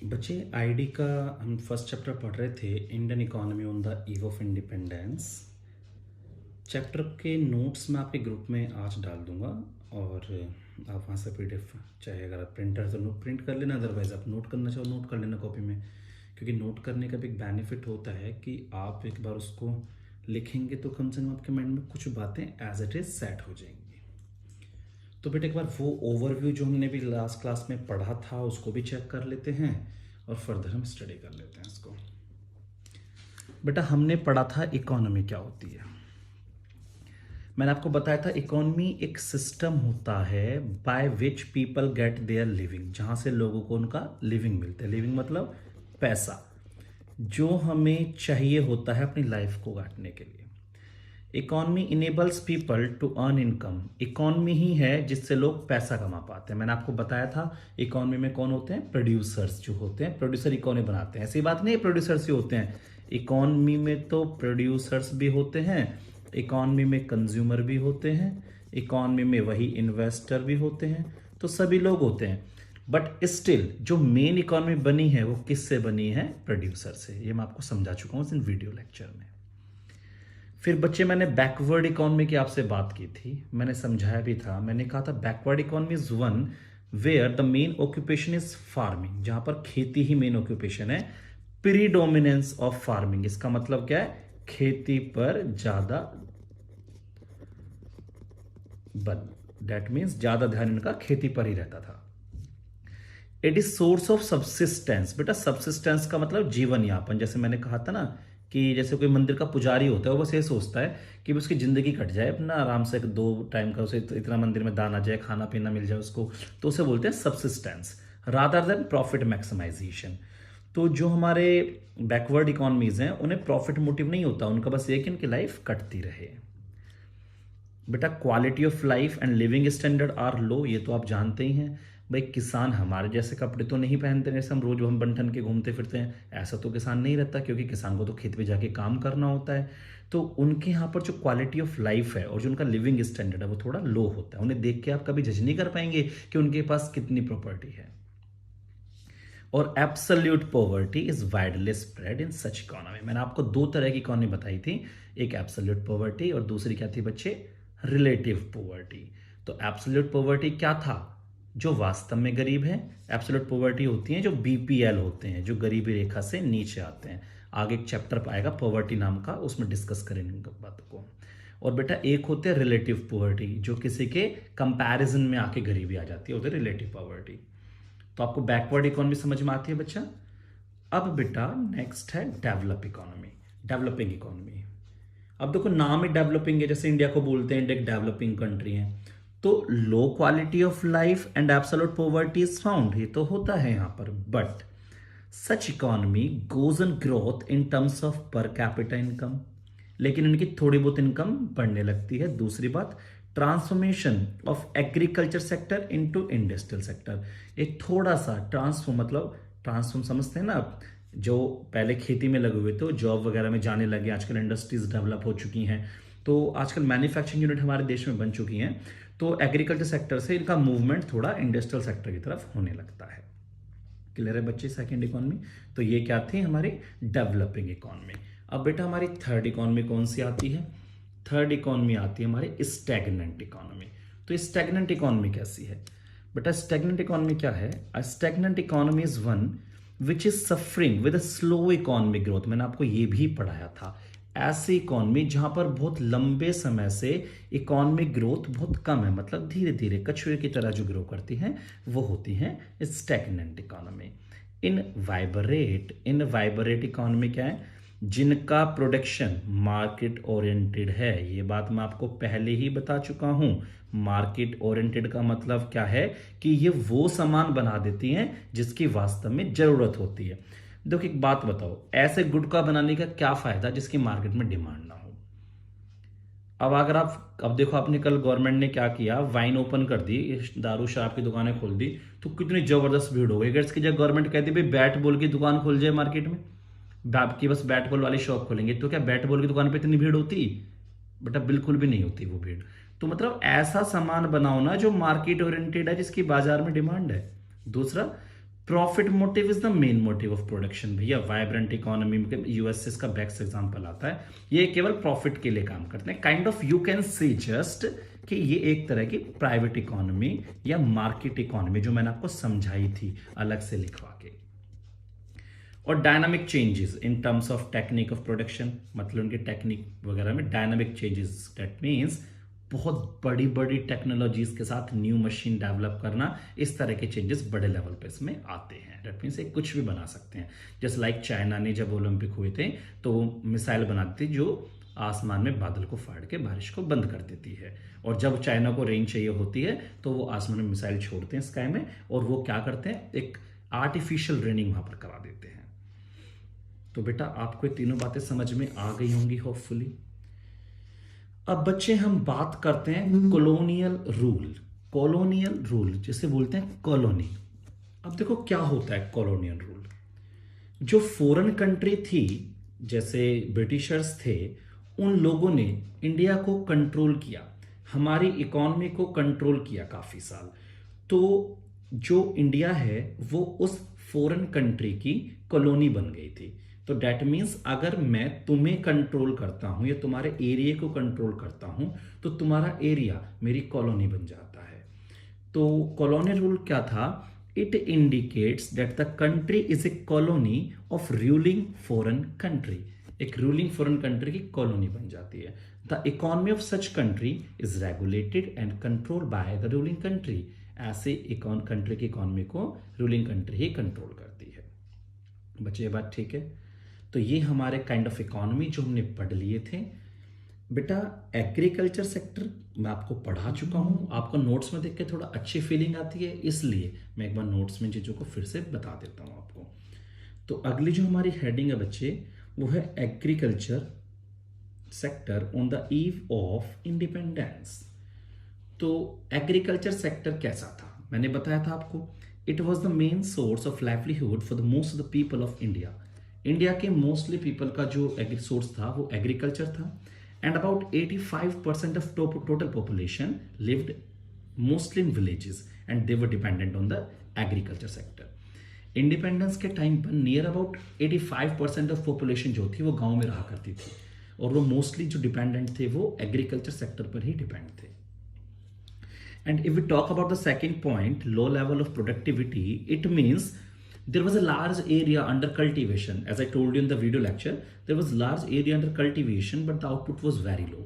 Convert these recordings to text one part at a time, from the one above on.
बच्चे आईडी का हम फर्स्ट चैप्टर पढ़ रहे थे, Indian economy on the eve of independence. Chapter के नोट्स मैं आपके ग्रुप में आज डाल दूंगा और आप वहाँ से पीडीएफ चाहे अगर आप प्रिंटर तो नोट प्रिंट कर लेना, अदरवाइज आप नोट करना चाहो नोट कर लेना कॉपी में, क्योंकि नोट करने का भी एक बेनिफिट होता है कि आप एक बार उसको लिखेंगे तो कम से कम आपके माइंड में कुछ बातें एज इट इज़ सेट हो जाएंगी। तो बेटा एक बार वो ओवरव्यू जो हमने भी लास्ट क्लास में पढ़ा था उसको भी चेक कर लेते हैं और फर्दर हम स्टडी कर लेते हैं इसको। बेटा हमने पढ़ा था इकोनॉमी क्या होती है। मैंने आपको बताया था इकोनॉमी एक सिस्टम होता है by which people get their living, जहां से लोगों को उनका लिविंग मिलता है। लिविंग मतलब पैसा जो हमें चाहिए होता है अपनी लाइफ को काटने के लिए। Economy enables people to earn income, economy ही है जिससे लोग पैसा कमा पाते हैं। मैंने आपको बताया था इकॉनमी में कौन होते हैं, प्रोड्यूसर्स जो होते हैं, प्रोड्यूसर इकॉनमी बनाते हैं। ऐसी बात नहीं है प्रोड्यूसर्स ही होते हैं, इकॉनमी में तो प्रोड्यूसर्स भी होते हैं, इकॉनमी में कंज्यूमर भी होते हैं, इकॉनमी में वही इन्वेस्टर भी होते हैं, तो सभी लोग होते हैं। बट स्टिल जो मेन इकॉनमी बनी है वो किससे बनी है, प्रोड्यूसर से। ये मैं आपको समझा चुका हूँ इन वीडियो लेक्चर में। फिर बच्चे मैंने बैकवर्ड इकोनॉमी की आपसे बात की थी, मैंने समझाया भी था। मैंने कहा था backward economy is one where the main occupation is farming, जहां पर खेती ही मेन ऑक्यूपेशन है। प्रीडोमिनेंस ऑफ फार्मिंग, इसका मतलब क्या है, खेती पर ज्यादा बल, दैट मीन्स ज्यादा ध्यान इनका खेती पर ही रहता था। It is source of subsistence, बेटा सब्सिस्टेंस का मतलब जीवन यापन। जैसे मैंने कहा था ना कि जैसे कोई मंदिर का पुजारी होता है वो बस ये सोचता है कि उसकी जिंदगी कट जाए, अपना आराम से 2 टाइम का उसे इतना मंदिर में दान आ जाए, खाना पीना मिल जाए उसको, तो उसे बोलते हैं subsistence rather than profit maximisation. तो जो हमारे बैकवर्ड इकोनॉमीज हैं उन्हें प्रॉफिट मोटिव नहीं होता, उनका बस ये कि उनकी लाइफ कटती रहे। बेटा quality of life and living standard are low, ये तो आप जानते ही हैं। भाई किसान हमारे जैसे कपड़े तो नहीं पहनते जैसे हम रोज हम बन ठन के घूमते फिरते हैं, ऐसा तो किसान नहीं रहता, क्योंकि किसान को तो खेत पे जाके काम करना होता है। तो उनके यहाँ पर जो क्वालिटी ऑफ लाइफ है और जो उनका लिविंग स्टैंडर्ड है वो थोड़ा लो होता है। उन्हें देख के आप कभी जज नहीं कर पाएंगे कि उनके पास कितनी प्रॉपर्टी है। और absolute poverty is widely spread in such economy. मैंने आपको 2 तरह की इकोनॉमी बताई थी, एक एब्सोल्यूट पॉवर्टी और दूसरी क्या थी बच्चे, रिलेटिव पॉवर्टी। तो एब्सोल्यूट पॉवर्टी क्या था, जो वास्तव में गरीब है। एब्सोल्यूट पॉवर्टी होती है जो बीपीएल होते हैं, जो गरीबी रेखा से नीचे आते हैं। आगे एक चैप्टर पाएगा पॉवर्टी नाम का, उसमें डिस्कस करेंगे इन बातों को। और बेटा एक होते हैं रिलेटिव पॉवर्टी, जो किसी के कंपैरिजन में आके गरीबी आ जाती है, होते रिलेटिव पॉवर्टी। तो आपको बैकवर्ड इकोनॉमी समझ में आती है बच्चा। अब बेटा नेक्स्ट है डेवलप इकोनॉमी, डेवलपिंग इकोनॉमी। अब देखो नाम ही डेवलपिंग है, जैसे इंडिया को बोलते हैं इंडिया एक डेवलपिंग कंट्री है। तो low quality of life and absolute poverty is found, ये तो होता है यहां पर। But such economy goes on growth in terms of per capita income, लेकिन इनकी थोड़ी बहुत इनकम बढ़ने लगती है। दूसरी बात, transformation of agriculture sector into industrial sector, एक थोड़ा सा ट्रांसफॉर्म, मतलब ट्रांसफॉर्म समझते हैं ना आप, जो पहले खेती में लगे हुए थे जॉब वगैरह में जाने लगे, आजकल इंडस्ट्रीज डेवलप हो चुकी हैं, तो आजकल मैन्युफैक्चरिंग यूनिट हमारे देश में बन चुकी हैं। तो एग्रीकल्चर सेक्टर से इनका मूवमेंट थोड़ा इंडस्ट्रियल सेक्टर की तरफ होने लगता है। क्लियर है बच्चे, सेकंड इकोनॉमी। तो ये क्या थी हमारी डेवलपिंग इकोनॉमी। अब बेटा हमारी थर्ड इकोनॉमी कौन सी आती है, थर्ड इकोनॉमी आती है हमारी स्टैग्नेंट इकोनॉमी। तो स्टैग्नेंट इकोनॉमी कैसी है बेटा, स्टैग्नेंट इकोनॉमी क्या है, a stagnant economy is one which is suffering with slow economic growth. मैंने आपको ये भी पढ़ाया था, ऐसी इकोनॉमी जहां पर बहुत लंबे समय से इकोनॉमिक ग्रोथ बहुत कम है, मतलब धीरे धीरे कछुए की तरह जो ग्रो करती हैं वो होती हैं स्टैग्नेंट इकोनॉमी। इन वाइब्रेट इकोनॉमी क्या है, जिनका प्रोडक्शन मार्केट ओरिएंटेड है। ये बात मैं आपको पहले ही बता चुका हूं। मार्केट ओरिएंटेड का मतलब क्या है कि ये वो सामान बना देती हैं जिसकी वास्तव में जरूरत होती है। देखो एक बात बताओ, ऐसे गुटखा बनाने का क्या फायदा जिसकी मार्केट में डिमांड ना हो। अब अगर आप, अब देखो आपने कल गवर्नमेंट ने क्या किया, वाइन ओपन कर दी, दारू शराब की दुकानें खोल दी, तो कितनी जबरदस्त भीड़ हो गई। अगर इसकी जगह गवर्नमेंट कहती भाई बैट बॉल की दुकान खोल जाए मार्केट में, आपकी बस बैट बॉल वाली शॉप खोलेंगे, तो क्या बैट बॉल की दुकान पे इतनी भीड़ होती, बेटा बिल्कुल भी नहीं होती वो भीड़। तो मतलब ऐसा सामान बनाओ ना जो मार्केट ओरिएंटेड है, जिसकी बाजार में डिमांड है। दूसरा, profit motive is the main motive of production भैया। वाइब्रेंट इकोनॉमी में यूएस से इसका बेस्ट एग्जांपल आता है। ये केवल प्रॉफिट के लिए काम करते हैं। Kind of you can see just कि ये एक तरह की प्राइवेट इकोनॉमी या मार्केट इकोनॉमी जो मैंने आपको समझाई थी अलग से लिखवा के। और dynamic changes in terms of technique of production, मतलब उनकी टेक्निक वगैरह में डायनामिक चेंजेस, दैट मीन्स बहुत बड़ी बड़ी टेक्नोलॉजीज के साथ न्यू मशीन डेवलप करना, इस तरह के चेंजेस बड़े लेवल पे इसमें आते हैं। दैट मीन्स एक कुछ भी बना सकते हैं। जैसे लाइक चाइना ने जब ओलंपिक हुए थे तो मिसाइल बनाती थी जो आसमान में बादल को फाड़ के बारिश को बंद कर देती है। और जब चाइना को रेंज चाहिए होती है तो वो आसमान में मिसाइल छोड़ते हैं स्काई में, और वो क्या करते हैं, एक आर्टिफिशियल रेनिंग वहां पर करा देते हैं। तो बेटा आपको ये तीनों बातें समझ में आ गई होंगी होपफुली। अब बच्चे हम बात करते हैं कॉलोनियल रूल। कॉलोनियल रूल जिसे बोलते हैं कॉलोनी। अब देखो क्या होता है कॉलोनियल रूल। जो फॉरेन कंट्री थी, जैसे ब्रिटिशर्स थे, उन लोगों ने इंडिया को कंट्रोल किया, हमारी इकोनॉमी को कंट्रोल किया काफी साल। तो जो इंडिया है वो उस फॉरेन कंट्री की कॉलोनी बन गई थी। तो डेट मीन्स अगर मैं तुम्हें कंट्रोल करता हूं या तुम्हारे एरिया को कंट्रोल करता हूं तो तुम्हारा एरिया मेरी कॉलोनी बन जाता है। तो कॉलोनियल रूल क्या था? It indicates that the country is a colony of ruling foreign country. एक रूलिंग फॉरेन कंट्री की कॉलोनी बन जाती है। The economy of such country is regulated and control by the ruling country. ऐसे country की economy को ruling country ही control करती है। बच्चे ये बात ठीक है? तो ये हमारे काइंड ऑफ इकोनॉमी जो हमने पढ़ लिए थे। बेटा एग्रीकल्चर सेक्टर मैं आपको पढ़ा चुका हूं, आपको नोट्स में देख के थोड़ा अच्छी फीलिंग आती है, इसलिए मैं एक बार नोट्स में चीजों को फिर से बता देता हूं आपको। तो अगली जो हमारी हेडिंग है बच्चे वो है agriculture sector on the eve of independence. तो एग्रीकल्चर सेक्टर कैसा था? मैंने बताया था आपको, it was the main source of livelihood for the most of the people of India. India के मोस्टली पीपल का जो सोर्स था वो एग्रीकल्चर था। And about 85% of total population lived mostly in villages and they were dependent on the agriculture sector. Independence के time पर near about 85% of population जो थी वो गांव में रहा करती थी, और वो मोस्टली जो डिपेंडेंट थे वो एग्रीकल्चर सेक्टर पर ही डिपेंड थे। And if we talk about the second point, low level of productivity, it means there was a large area under cultivation. As I told you in the video lecture, there was large area under cultivation, but the output was very low.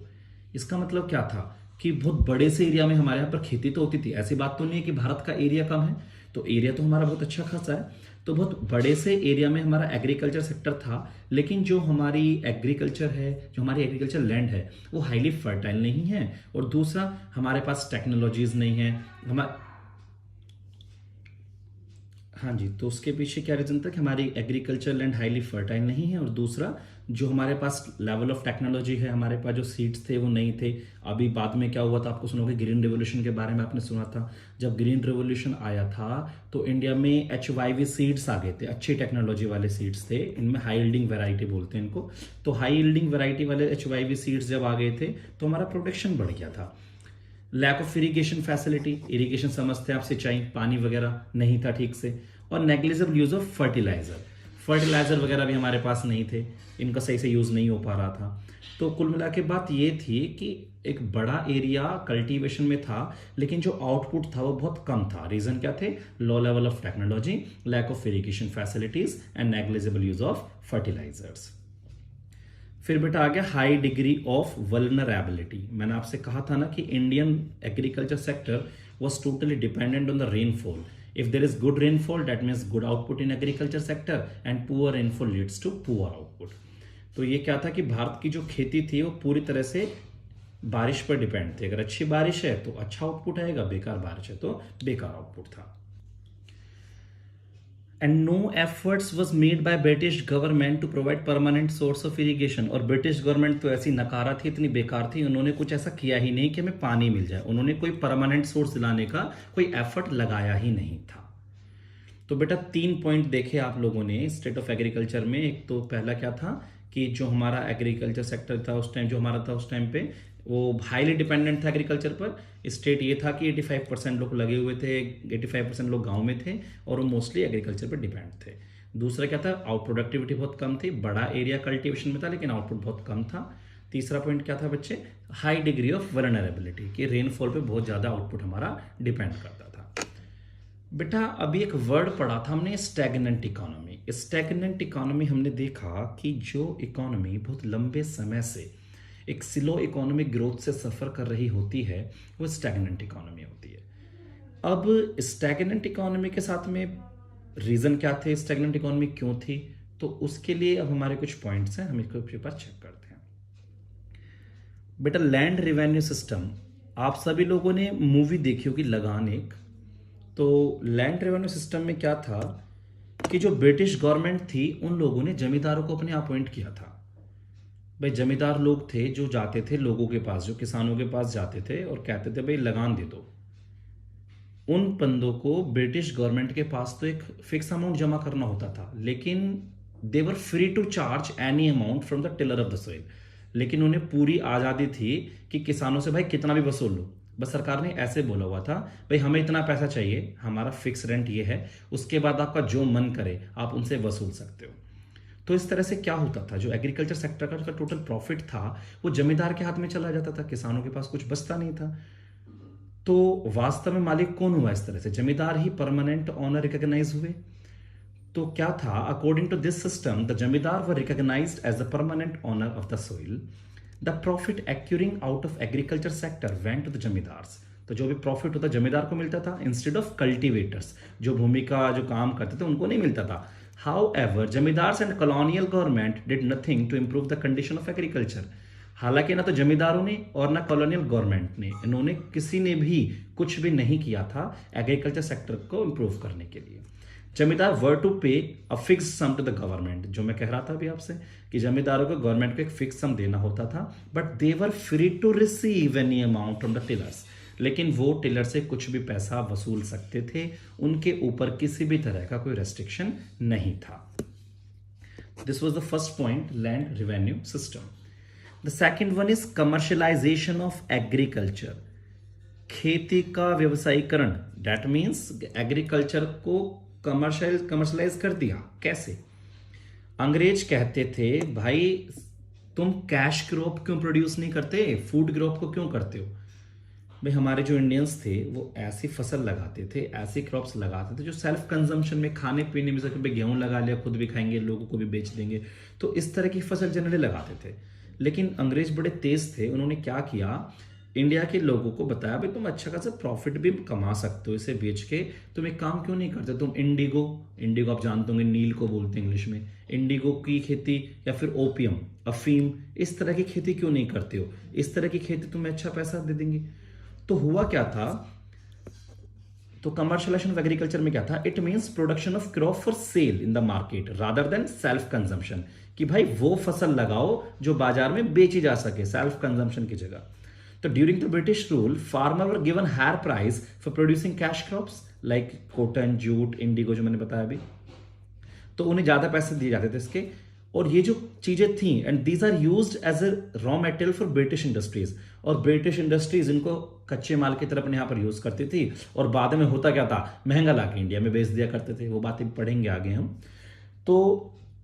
इसका मतलब क्या था कि बहुत बड़े से area में हमारे यहाँ पर खेती तो होती थी। ऐसी बात तो नहीं है कि भारत का एरिया कम है, तो एरिया तो हमारा बहुत अच्छा खासा है। तो बहुत बड़े से एरिया में हमारा एग्रीकल्चर सेक्टर था, लेकिन जो हमारी एग्रीकल्चर है, जो हमारी एग्रीकल्चर लैंड है वो हाईली फर्टाइल नहीं है। और दूसरा हमारे पास टेक्नोलॉजीज नहीं है। हाँ जी, तो उसके पीछे क्या रीजन था कि हमारी एग्रीकल्चर लैंड हाईली फर्टाइल नहीं है, और दूसरा जो हमारे पास लेवल ऑफ टेक्नोलॉजी है, हमारे पास जो सीड्स थे वो नहीं थे। अभी बाद में क्या हुआ था, आपको सुनोगे ग्रीन रेवोल्यूशन के बारे में आपने सुना था। जब ग्रीन रेवोल्यूशन आया था तो इंडिया में HYV सीड्स आ गए थे, अच्छी टेक्नोलॉजी वाले सीड्स थे, इनमें हाई यील्डिंग वैरायटी बोलते हैं इनको। तो हाई यील्डिंग वैरायटी वाले HYV सीड्स जब आ गए थे तो हमारा प्रोडक्शन बढ़ गया था। Lack of irrigation facility, irrigation समझते हैं आप, सिंचाई पानी वगैरह नहीं था ठीक से। और नेग्लिजिबल यूज ऑफ फर्टिलाइजर वगैरह भी हमारे पास नहीं थे, इनका सही से यूज नहीं हो पा रहा था। तो कुल मिला के बात ये थी कि एक बड़ा एरिया कल्टीवेशन में था, लेकिन जो आउटपुट था वो बहुत कम था। रीजन क्या थे? Low level of technology, lack of irrigation facilities and negligible use of fertilisers. फिर बेटा आ गया हाई डिग्री ऑफ वल्नरेबिलिटी। मैंने आपसे कहा था ना कि Indian agriculture sector was totally dependent on the rainfall. If there is good rainfall, that means good output in agriculture sector, and poor rainfall leads to poor output. तो ये क्या था कि भारत की जो खेती थी वो पूरी तरह से बारिश पर डिपेंड थी। अगर अच्छी बारिश है तो अच्छा आउटपुट आएगा, बेकार बारिश है तो बेकार आउटपुट था। And no efforts was made by British government to provide permanent source of irrigation। और ब्रिटिश गवर्नमेंट तो ऐसी नकारा थी, इतनी बेकार थी, उन्होंने कुछ ऐसा किया ही नहीं कि हमें पानी मिल जाए। उन्होंने कोई परमानेंट सोर्स दिलाने का कोई एफर्ट लगाया ही नहीं था। तो बेटा 3 पॉइंट देखे आप लोगों ने स्टेट ऑफ एग्रीकल्चर में। एक तो पहला क्या था कि जो हमारा एग्रीकल्चर सेक्टर था उस टाइम, जो हमारा था उस टाइम पे वो हाईली डिपेंडेंट था एग्रीकल्चर पर। स्टेट ये था कि 85% लोग लगे हुए थे, 85% लोग गांव में थे और वो मोस्टली एग्रीकल्चर पर डिपेंड थे। दूसरा क्या था, आउट प्रोडक्टिविटी बहुत कम थी, बड़ा एरिया कल्टीवेशन में था लेकिन आउटपुट बहुत कम था। तीसरा पॉइंट क्या था बच्चे, हाई डिग्री ऑफ वल्नरेबिलिटी, कि रेनफॉल पे बहुत ज़्यादा आउटपुट हमारा डिपेंड करता था। बेटा अभी एक वर्ड पढ़ा था हमने, स्टैग्नेंट इकोनॉमी। स्टैग्नेंट इकोनॉमी हमने देखा कि जो इकोनॉमी बहुत लंबे समय से एक स्लो इकोनॉमिक ग्रोथ से सफ़र कर रही होती है वो स्टैग्नेंट इकोनॉमी होती है। अब स्टैग्नेंट इकोनॉमी के साथ में रीज़न क्या थे, स्टैग्नेंट इकोनॉमी क्यों थी, तो उसके लिए अब हमारे कुछ पॉइंट्स हैं, हम इसको पेपर चेक करते हैं। बेटा लैंड रिवेन्यू सिस्टम, आप सभी लोगों ने मूवी देखी होगी लगान एक। तो लैंड रेवेन्यू सिस्टम में क्या था कि जो ब्रिटिश गवर्नमेंट थी उन लोगों ने जमींदारों को अपने अपॉइंट किया था। भाई जमींदार लोग थे जो जाते थे लोगों के पास, जो किसानों के पास जाते थे और कहते थे भाई लगान दे दो। उन बंदों को ब्रिटिश गवर्नमेंट के पास तो एक फिक्स अमाउंट जमा करना होता था, लेकिन they were free to charge any amount from the tiller of the soil. लेकिन उन्हें पूरी आज़ादी थी कि किसानों से भाई कितना भी वसूल लो। बस सरकार ने ऐसे बोला हुआ था भाई हमें इतना पैसा चाहिए, हमारा फिक्स रेंट ये है, उसके बाद आपका जो मन करे आप उनसे वसूल सकते हो। तो इस तरह से क्या होता था, जो एग्रीकल्चर सेक्टर का जो टोटल प्रॉफिट था वो जमींदार के हाथ में चला जाता था, किसानों के पास कुछ बचता नहीं था। तो वास्तव में मालिक कौन हुआ इस तरह से, जमींदार ही परमानेंट ऑनर रिकॉग्नाइज हुए। तो क्या था, according to this system the zamindar were recognised as the permanent owner of the soil. The profit accruing out of agriculture sector went to the zamindars. तो जो भी प्रॉफिट होता जमींदार को मिलता था इंस्टेड ऑफ कल्टीवेटर्स, जो भूमि का जो काम करते थे उनको नहीं मिलता था। However, zamindars and colonial government did nothing to improve the condition of agriculture. हालांकि ना तो जमींदारों ने और ना कॉलोनियल गवर्नमेंट ने, इन्होंने किसी ने भी कुछ भी नहीं किया था एग्रीकल्चर सेक्टर को इंप्रूव करने के लिए। जमींदार were to pay a fix sum to the government, जो मैं कह रहा था अभी आपसे कि जमींदारों को गवर्नमेंट को एक फिक्स सम देना होता था, but they were free to receive any amount from the tillers. लेकिन वो टिलर से कुछ भी पैसा वसूल सकते थे, उनके ऊपर किसी भी तरह का कोई रेस्ट्रिक्शन नहीं था। This was the first point, land revenue system. The second one is commercialisation of agriculture, खेती का व्यवसायीकरण। दैट मीन्स एग्रीकल्चर को कमर्शलाइज कर दिया। कैसे? अंग्रेज कहते थे भाई तुम कैश क्रॉप क्यों प्रोड्यूस नहीं करते, फूड क्रॉप को क्यों करते हो। भाई हमारे जो इंडियंस थे वो ऐसी फसल लगाते थे, ऐसी क्रॉप्स लगाते थे जो सेल्फ कंजम्पशन में, खाने पीने में, जैसे गेहूं लगा लिया खुद भी खाएंगे, लोगों को भी बेच देंगे, तो इस तरह की फसल जनरली लगाते थे। लेकिन अंग्रेज बड़े तेज थे, उन्होंने क्या किया, इंडिया के लोगों को बताया भाई तुम अच्छा खासा प्रॉफिट भी कमा सकते हो इसे बेच के, तुम एक काम क्यों नहीं करते, तुम इंडिगो आप जानते होंगे, नील को बोलते हैं इंग्लिश में, इंडिगो की खेती या फिर ओपियम, अफीम, इस तरह की खेती क्यों नहीं करते हो, इस तरह की खेती तुम्हें अच्छा पैसा दे देंगी। तो हुआ क्या था, तो कमर्शियलाइजेशन ऑफ एग्रीकल्चर में क्या था, it means production of crop for sale in the market rather than self consumption, कि भाई वो फसल लगाओ जो बाजार में बेची जा सके, सेल्फ कंजम्पशन की जगह। तो during the British rule farmer were given higher price for producing cash crops like cotton, jute, indigo जो मैंने बताया अभी, तो उन्हें ज्यादा पैसे दिए जाते थे इसके। और ये जो चीजें थी and these are used as a raw material for British industries, और ब्रिटिश इंडस्ट्रीज इनको कच्चे माल की तरह अपने यहाँ पर यूज करती थी, और बाद में होता क्या था, महंगा लाके इंडिया में बेच दिया करते थे। वो बातें पढ़ेंगे आगे हम। तो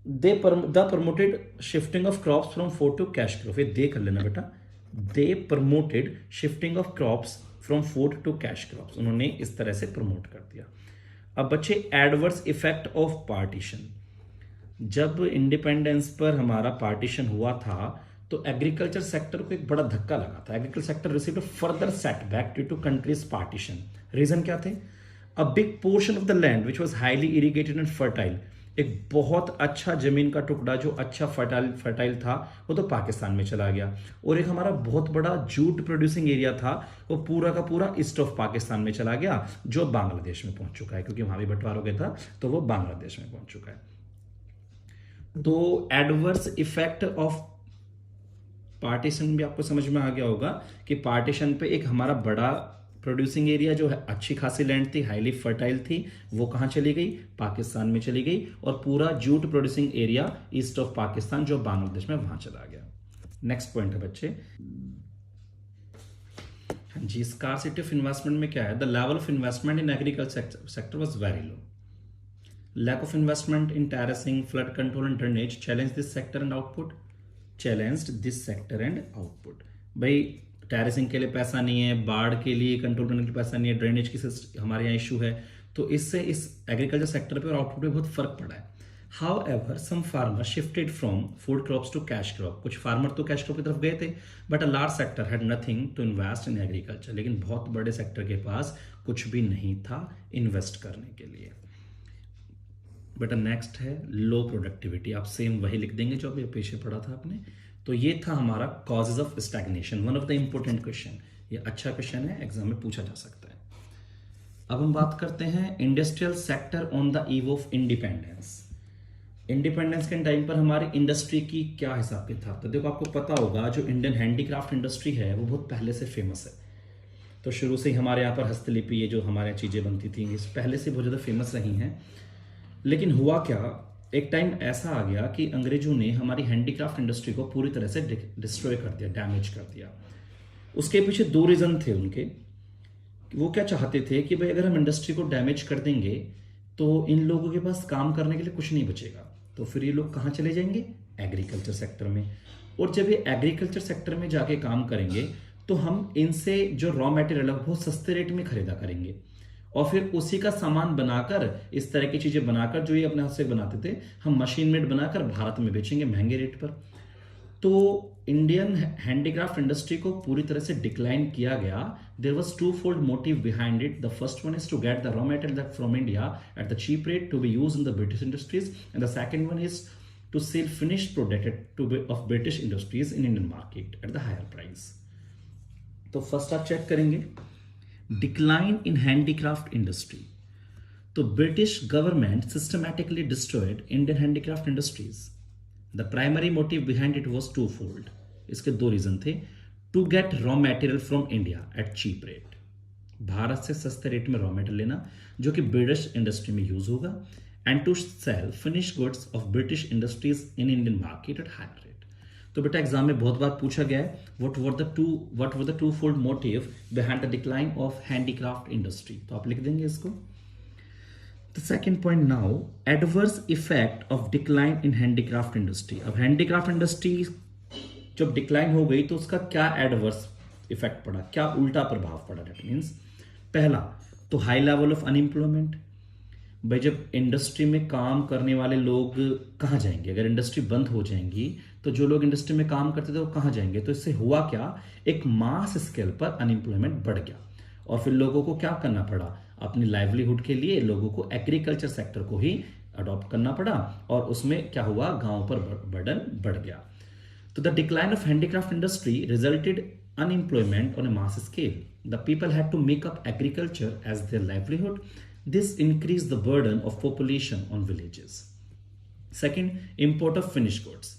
they the promoted shifting of crops from food to cash crop, ये दे कर लेना बेटा, they promoted shifting of crops from food to cash crops, उन्होंने इस तरह से प्रमोट कर दिया। अब बच्चे एडवर्स इफेक्ट ऑफ पार्टीशन, जब इंडिपेंडेंस पर हमारा पार्टीशन हुआ था तो एग्रीकल्चर सेक्टर को एक बड़ा धक्का लगा था। Agriculture sector received a further setback due to countries partition. Reason क्या थे, a big portion of the land which was highly irrigated and fertile, एक बहुत अच्छा जमीन का टुकड़ा जो अच्छा फर्टाइल था वो तो पाकिस्तान में चला गया, और एक हमारा बहुत बड़ा जूट प्रोड्यूसिंग एरिया था वो पूरा का पूरा ईस्ट ऑफ पाकिस्तान में चला गया, जो बांग्लादेश में पहुंच चुका है, क्योंकि वहां भी बंटवारा हो गया था तो वो बांग्लादेश में पहुंच चुका है। तो एडवर्स इफेक्ट ऑफ पार्टीशन भी आपको समझ में आ गया होगा कि पार्टीशन पे एक हमारा बड़ा प्रोड्यूसिंग एरिया जो है, अच्छी खासी लैंड थी, हाईली फर्टाइल थी, वो कहां चली गई, पाकिस्तान में चली गई, और पूरा jute producing area east of Pakistan जो बांग्लादेश में, वहां चला गया। नेक्स्ट पॉइंट है बच्चे, हाँ जी, स्कार्सिटी ऑफ इन्वेस्टमेंट में क्या है, the level of investment in agriculture sector was very low. Lack of investment in terracing, flood control and drainage challenged this sector and output. Challenged this sector and output. भाई terracing के लिए पैसा नहीं है, बाढ़ के लिए कंट्रोल करने के लिए पैसा नहीं है, ड्रेनेज की हमारे यहाँ इशू है, तो इससे इस एग्रीकल्चर सेक्टर पे और आउटपुट पे बहुत फर्क पड़ा है. However some farmer shifted from food crops to cash crop. कुछ फार्मर तो कैश क्रॉप की तरफ गए थे, but a large sector had nothing to invest in agriculture. लेकिन बहुत बड़े सेक्टर के पास कुछ भी नहीं था इन्वेस्ट करने के लिए. बेटा नेक्स्ट है लो प्रोडक्टिविटी. आप सेम वही लिख देंगे जो अभी पीछे पढ़ा था आपने. तो ये था हमारा causes of stagnation, one of the important question. ये अच्छा क्वेश्चन है, एग्जाम में पूछा जा सकता है. अब हम बात करते हैं industrial sector on the eve of independence. Independence के टाइम पर हमारी इंडस्ट्री की क्या हिसाब किताब. तो देखो आपको पता होगा जो इंडियन हैंडीक्राफ्ट इंडस्ट्री है वो बहुत पहले से फेमस है. तो शुरू से ही हमारे यहाँ पर हस्तलिपि, ये जो हमारे यहाँ चीज़ें बनती थी, ये पहले से बहुत ज़्यादा फेमस रही हैं. लेकिन हुआ क्या, एक टाइम ऐसा आ गया कि अंग्रेजों ने हमारी हैंडीक्राफ्ट इंडस्ट्री को पूरी तरह से डिस्ट्रॉय कर दिया, डैमेज कर दिया. उसके पीछे दो रीज़न थे उनके. वो क्या चाहते थे कि भाई अगर हम इंडस्ट्री को डैमेज कर देंगे तो इन लोगों के पास काम करने के लिए कुछ नहीं बचेगा. तो फिर ये लोग कहाँ चले जाएंगे, एग्रीकल्चर सेक्टर में. और जब ये एग्रीकल्चर सेक्टर में जाके काम करेंगे तो हम इनसे जो रॉ मटेरियल है बहुत सस्ते रेट में खरीदा करेंगे और फिर उसी का सामान बनाकर, इस तरह की चीजें बनाकर जो ये अपने हाथ से बनाते थे, हम मशीन मेड बनाकर भारत में बेचेंगे महंगे रेट पर. तो इंडियन हैंडीक्राफ्ट इंडस्ट्री को पूरी तरह से डिक्लाइन किया गया. There was two fold motive behind it. The first one is to get the raw material from India at the cheap rate to be use in the British industries, and the second one is to sell finished product of British industries in Indian market at the higher price. तो first आप check करेंगे decline in handicraft industry. तो British government systematically destroyed Indian handicraft industries. The primary motive behind it was two fold. इसके दो reason थे. To get raw material from India at cheap rate, भारत से सस्ते rate में raw material लेना जो कि ब्रिटिश इंडस्ट्री में यूज होगा, and to sell finish goods of British industries in Indian market at higher rate. तो बेटा एग्जाम में बहुत बार पूछा गया है what were the two fold motive behind the decline of handicraft industry. तो आप लिख देंगे इसको. The second point now, adverse effect of decline in handicraft industry. अब हैंडीक्राफ्ट इंडस्ट्री जब डिक्लाइन हो गई तो उसका क्या एडवर्स इफेक्ट पड़ा, क्या उल्टा प्रभाव पड़ा. दैट मीन्स पहला तो हाई लेवल ऑफ अनएम्प्लॉयमेंट. भाई जब इंडस्ट्री में काम करने वाले लोग कहाँ जाएंगे, अगर इंडस्ट्री बंद हो जाएंगी तो जो लोग इंडस्ट्री में काम करते थे वो कहाँ जाएंगे. तो इससे हुआ क्या, एक मास स्केल पर अनएम्प्लॉयमेंट बढ़ गया और फिर लोगों को क्या करना पड़ा, अपनी लाइवलीहुड के लिए लोगों को एग्रीकल्चर सेक्टर को ही अडॉप्ट करना पड़ा और उसमें क्या हुआ, गांव पर बर्डन बढ़ गया. तो the decline of handicraft industry resulted unemployment on a mass scale. The people had to make up agriculture as their livelihood. This increased the burden of population on villages. Second, import of finished goods.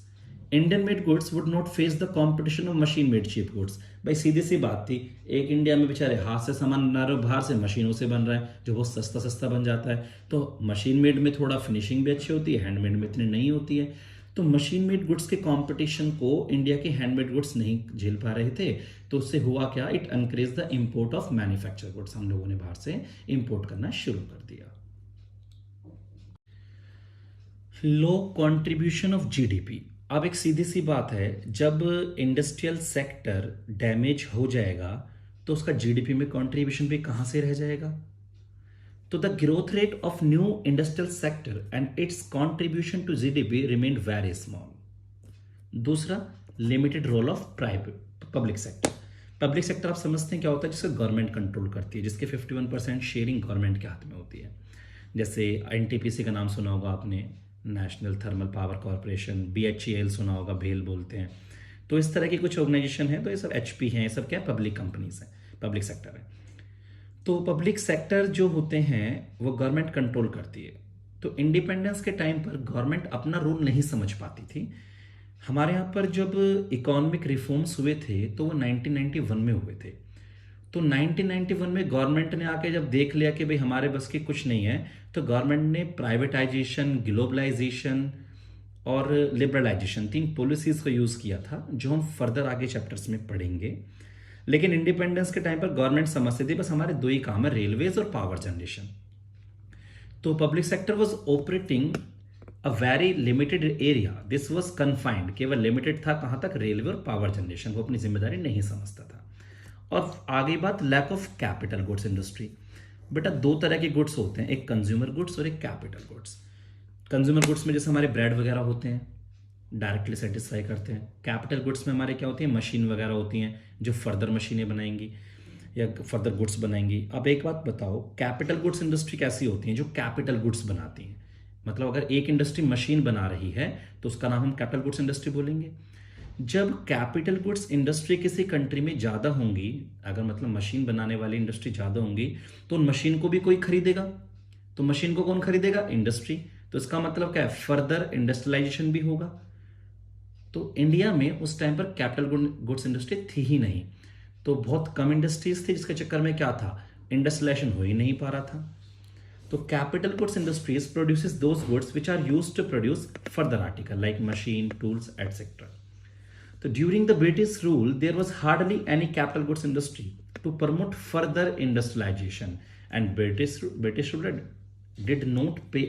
Indian made goods would not face the competition of machine made cheap goods. भाई सीधी सी बात थी, एक India में बेचारे हाथ से सामान बना रहे हो, बाहर से मशीनों से बन रहा है जो बहुत सस्ता सस्ता बन जाता है. तो मशीन मेड में थोड़ा फिनिशिंग भी अच्छी होती है, हैंडमेड में इतनी नहीं होती है. तो मशीन मेड गुड्स के कंपटीशन को इंडिया के हैंडमेड गुड्स नहीं झेल पा रहे थे. तो उससे हुआ क्या, it encourage the import of manufacture goods. हम लोगों ने बाहर से इंपोर्ट करना शुरू कर दिया. लो कंट्रीब्यूशन ऑफ जीडीपी. अब एक सीधी सी बात है, जब इंडस्ट्रियल सेक्टर डैमेज हो जाएगा तो उसका जीडीपी में कंट्रीब्यूशन भी कहां से रह जाएगा. तो the growth rate of new industrial sector and its contribution to GDP remained very small. दूसरा, limited role of private public sector. Public sector आप समझते हैं क्या होता है, जिससे गवर्नमेंट कंट्रोल करती है, जिसके 51% शेयरिंग गवर्नमेंट के हाथ में होती है. जैसे एनटीपीसी का नाम सुना होगा आपने, national thermal power corporation. BHEL सुना होगा, भेल बोलते हैं. तो इस तरह की कुछ ऑर्गेनाइजेशन है, तो ये सब एचपी हैं, ये सब क्या पब्लिक कंपनीज हैं, पब्लिक सेक्टर है. तो पब्लिक सेक्टर जो होते हैं वो गवर्नमेंट कंट्रोल करती है. तो इंडिपेंडेंस के टाइम पर गवर्नमेंट अपना रूल नहीं समझ पाती थी. हमारे यहाँ पर जब इकोनॉमिक रिफॉर्म्स हुए थे तो वो 1991 में हुए थे. तो 1991 में गवर्नमेंट ने आके जब देख लिया कि भाई हमारे बस की कुछ नहीं है, तो गवर्नमेंट ने प्राइवेटाइजेशन, ग्लोबलाइजेशन और लिबरलाइजेशन, 3 पॉलिसीज को यूज किया था जो हम फर्दर आगे चैप्टर्स में पढ़ेंगे. लेकिन इंडिपेंडेंस के टाइम पर गवर्नमेंट समझती थी बस हमारे दो ही काम है, रेलवेज और पावर जनरेशन। तो public sector was operating a very limited area, this was confined, केवल लिमिटेड था कहां तक, रेलवे और पावर जनरेशन, वो अपनी जिम्मेदारी नहीं समझता था। और आगे बात lack of capital goods industry. बेटा दो तरह के गुड्स होते हैं, एक कंज्यूमर गुड्स और एक कैपिटल गुड्स। कंज्यूमर गुड्स में जैसे हमारे ब्रेड वगैरह होते हैं, डायरेक्टली सेटिस्फाई करते हैं। कैपिटल गुड्स में हमारे क्या होती है, मशीन वगैरह होती हैं जो फर्दर मशीनें बनाएंगी या फर्दर गुड्स बनाएंगी। अब एक बात बताओ, कैपिटल गुड्स इंडस्ट्री कैसी होती है, जो कैपिटल गुड्स बनाती हैं। मतलब अगर एक इंडस्ट्री मशीन बना रही है तो उसका नाम हम कैपिटल गुड्स इंडस्ट्री बोलेंगे। जब कैपिटल गुड्स इंडस्ट्री किसी कंट्री में ज़्यादा होंगी, अगर मतलब मशीन बनाने वाली इंडस्ट्री ज़्यादा होंगी, तो उन मशीन को भी कोई खरीदेगा। तो मशीन को कौन खरीदेगा, इंडस्ट्री। तो इसका मतलब क्या है, फर्दर इंडस्ट्रियलाइजेशन भी होगा। तो इंडिया में उस टाइम पर कैपिटल गुड्स इंडस्ट्री थी ही नहीं, तो बहुत कम इंडस्ट्रीज थी, जिसके चक्कर में क्या था, इंडस्ट्रियलाइजेशन हो ही नहीं पा रहा था। तो capital goods industries produces those goods which are used to produce further article like machine, tools etcetera. So during the British rule, there was hardly any capital goods industry to promote further industrialization, and British ruler did not pay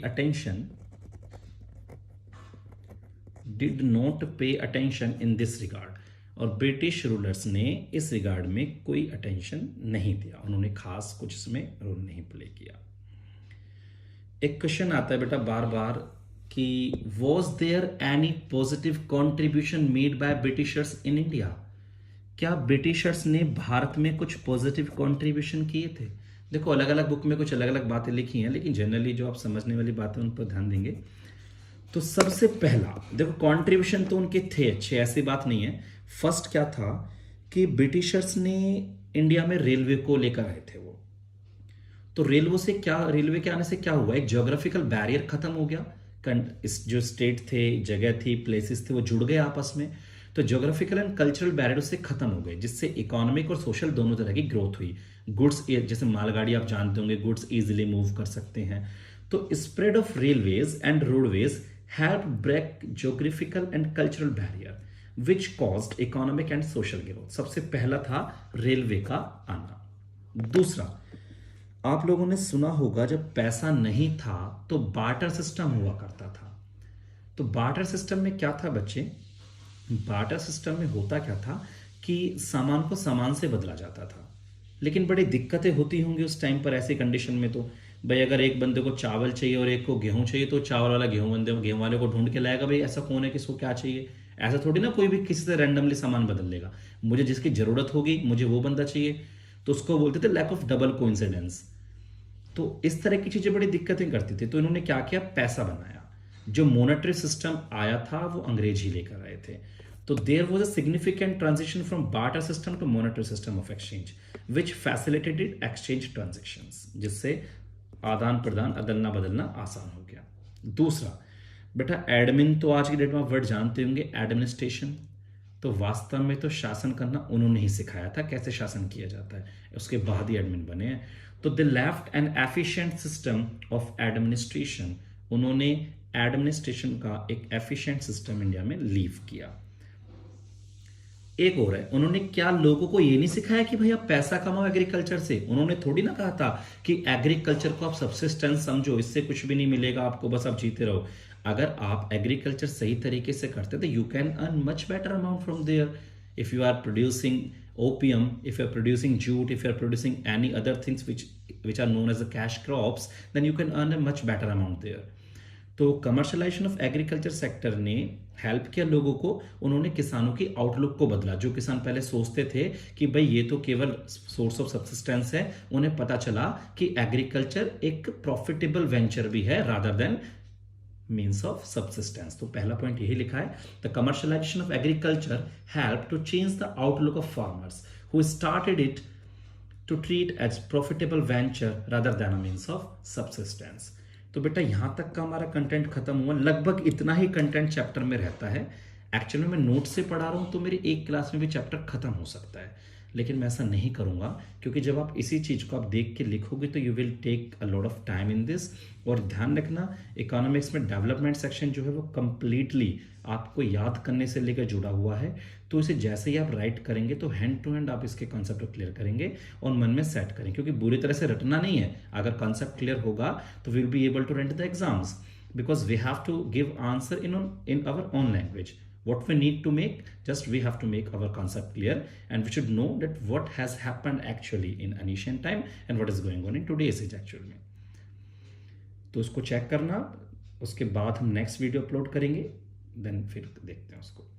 attention in this regard. और British rulers ने इस regard में कोई attention नहीं दिया, उन्होंने खास कुछ इसमें रोल नहीं प्ले किया। एक क्वेश्चन आता है बेटा बार बार कि was there any positive contribution made by Britishers in India. क्या ब्रिटिशर्स ने भारत में कुछ पॉजिटिव कॉन्ट्रीब्यूशन किए थे। देखो अलग अलग बुक में कुछ अलग अलग बातें लिखी हैं, लेकिन जनरली जो आप समझने वाली बातें उन पर ध्यान देंगे। तो सबसे पहला देखो, कॉन्ट्रीब्यूशन तो उनके थे अच्छे, ऐसी बात नहीं है। फर्स्ट क्या था कि ब्रिटिशर्स ने इंडिया में रेलवे को लेकर आए थे वो। तो रेलवे के आने से क्या हुआ, एक ज्योग्राफिकल बैरियर खत्म हो गया। इस जो स्टेट थे, जगह थी, प्लेसेस थे, वो जुड़ गए आपस में। तो ज्योग्राफिकल एंड कल्चरल बैरियर उससे खत्म हो गए, जिससे इकोनॉमिक और सोशल दोनों तरह की ग्रोथ हुई। गुड्स, जैसे मालगाड़ी आप जानते होंगे, गुड्स इजीली मूव कर सकते हैं। तो spread of railways and roadways help break geographical and cultural barrier which caused economic and social growth. सबसे पहला था रेलवे का आना। दूसरा, आप लोगों ने सुना होगा जब पैसा नहीं था तो बार्टर सिस्टम हुआ करता था। तो बार्टर सिस्टम में क्या था बच्चे, बार्टर सिस्टम में होता क्या था कि सामान को सामान से बदला जाता था। लेकिन बड़ी दिक्कतें होती होंगी उस टाइम पर ऐसी कंडीशन में। तो भाई अगर एक बंदे को चावल चाहिए और एक को गेहूं चाहिए, तो चावल वाला गेहूं वाले को ढूंढ के लाएगा, भाई ऐसा कौन है किसको क्या चाहिए। ऐसा थोड़ी ना कोई भी किसी से रैंडमली सामान बदल लेगा। मुझे जिसकी जरूरत होगी मुझे वो बंदा चाहिए, तो उसको बोलते थे लैक ऑफ डबल कोइंसिडेंस। तो इस तरह की चीजें बड़ी दिक्कतें करती थी। तो इन्होंने क्या किया, पैसा बनाया। जो मॉनेटरी सिस्टम आया था वो अंग्रेज ही लेकर आए थे। तो there was a significant transition from barter system to monetary system of exchange which facilitated exchange transactions, जिससे आदान प्रदान, अदलना बदलना आसान हो गया। दूसरा बेटा, एडमिन तो आज की डेट में आप वर्ड जानते होंगे, एडमिनिस्ट्रेशन। तो वास्तव में तो शासन करना उन्होंने ही सिखाया था, कैसे शासन किया जाता है, उसके बाद ही एडमिन बने हैं। तो they left N efficient system of administration, उन्होंने एडमिनिस्ट्रेशन का एक एफिशिएंट सिस्टम इंडिया में लीव किया। एक और है, उन्होंने क्या लोगों को ये नहीं सिखाया कि भाई आप पैसा कमाओ एग्रीकल्चर से। उन्होंने थोड़ी ना कहा था कि एग्रीकल्चर को आप सब्सिस्टेंस समझो, इससे कुछ भी नहीं मिलेगा आपको, बस आप जीते रहो। अगर आप एग्रीकल्चर सही तरीके से करते तो you can earn much better amount from there. If you are producing opium, if you're producing jute, if you're producing any other things which are known as the cash crops, then you can earn a much better amount there. तो commercialisation of agriculture sector ने help किया लोगों को। उन्होंने किसानों की outlook को बदला। जो किसान पहले सोचते थे कि भाई ये तो केवल सोर्स ऑफ सब्सिस्टेंस है, उन्हें पता चला कि एग्रीकल्चर एक प्रॉफिटेबल वेंचर भी है rather than means of subsistence. तो पहला पॉइंट यही लिखा है, the commercialisation of agriculture help to change the outlook of farmers who started it to treat as profitable venture rather than a means of subsistence. तो बेटा यहां तक का हमारा कंटेंट खत्म हुआ। लगभग इतना ही कंटेंट चैप्टर में रहता है। एक्चुअली मैं नोट से पढ़ा रहा हूं तो मेरी एक क्लास में भी चैप्टर खत्म हो सकता है। लेकिन मैं ऐसा नहीं करूँगा, क्योंकि जब आप इसी चीज़ को आप देख के लिखोगे तो you will take a lot of time in this. और ध्यान रखना, इकोनॉमिक्स में डेवलपमेंट सेक्शन जो है वो कंप्लीटली आपको याद करने से लेकर जुड़ा हुआ है। तो इसे जैसे ही आप राइट करेंगे तो हैंड टू हैंड आप इसके कॉन्सेप्ट को क्लियर करेंगे और मन में सेट करें, क्योंकि बुरी तरह से रटना नहीं है। अगर कॉन्सेप्ट क्लियर होगा तो will be able to run the exams, because we have to give answer in our own language. What we need to make, just we have to make our concept clear, and we should know that what has happened actually in ancient time and what is going on in today's age actual में। तो उसको check करना, उसके बाद हम next video upload करेंगे, then फिर देखते हैं उसको।